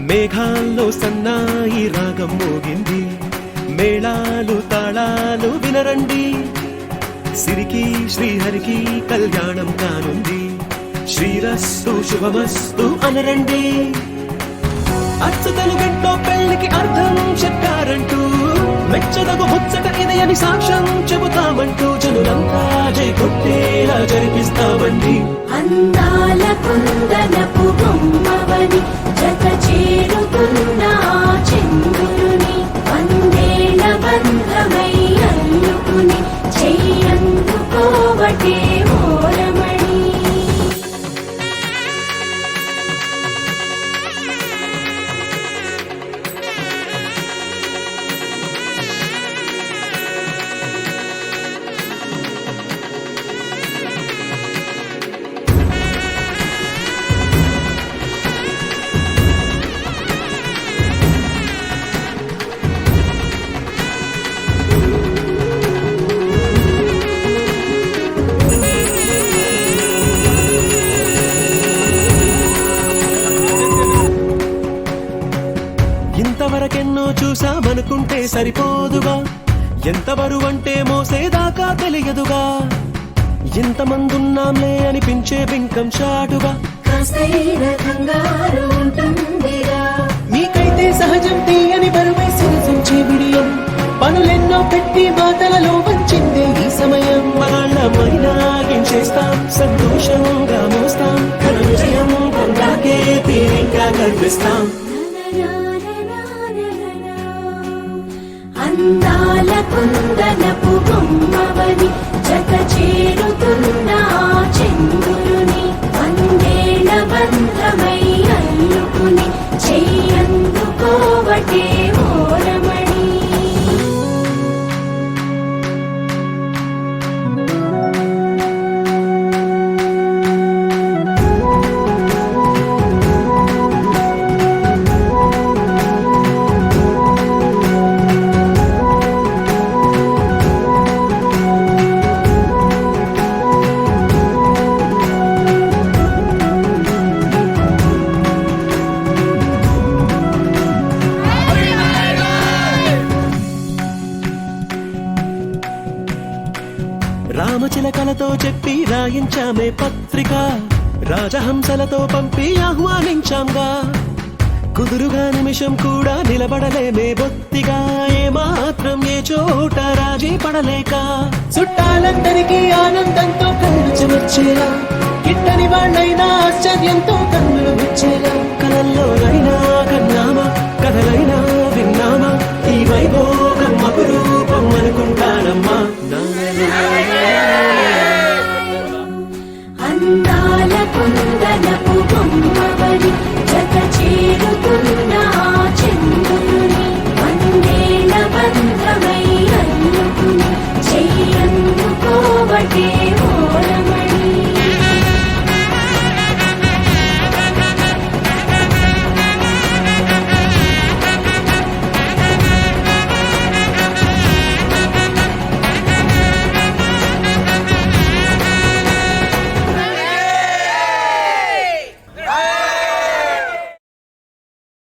మేఘాల్లో సన్నాయి రాగం మోగింది, మేళాలు తాళాలు వినరండి, సిరికి శ్రీహరికి కళ్యాణం కానుంది, శ్రీరస్తు శుభమస్తు అనరండి. అచ్చు తెలుగంటో పెళ్లికి అర్థం చెప్పారంటూ, మెచ్చదగు ముచ్చట ఇది అని సాక్ష్యం చెబుతామంటూ, జనులంతా జై కొట్టేలా జరిపిస్తామండి. అందాల కుందనపు బొమ్మవని జత చేరుతున్న చంద్రుని, వందేళ్ల బంధమై అల్లుకుని చెయ్యందుకోవటే ఓరమణి. ఇంతవరకెన్నో చూసామనుకుంటే సరిపోదుగా, ఎంత బరువంటే మోసేదాకా తెలియదుగా, ఇంతమందున్నాంలే అనిపించే బింకం చాటుగా, కాస్తైన కంగారు ఉంటుందిరా. మీకైతే సహజం తీయని బరువై సిరిసించే విడియం, పనులెన్నో పెట్టి మాటలలో వంచిందే ఈ సమయం. వాళ్ళమైనా ఏం చేస్తాం, సంతోషంగా మోస్తాం, ఘన విజయం పొందాకే తీరిగ్గా కనిపిస్తాం. అందాల కుందనపు బొమ్మవని జత చేరుతున్న చంద్రుని, వందేళ్ల బంధమై అల్లుకుని చెయ్యందుకోవటే ఓరమణి. రామచిలకలతో చెప్పి రాయించామే పత్రిక, రాజహంసలతో పంపి ఆహ్వానించాంగా, కుదురుగా నిమిషం కూడా నిలబడలేమే బొత్తిగా, ఏమాత్రం ఏ చోట రాజీ పడలేక, చుట్టాలందరికీ ఆనందంతో కళ్ళు చెమర్చేలా, గిట్టని వాళ్ళైనా ఆశ్చర్యంతో కన్నులు వచ్చేలా, కలల్లో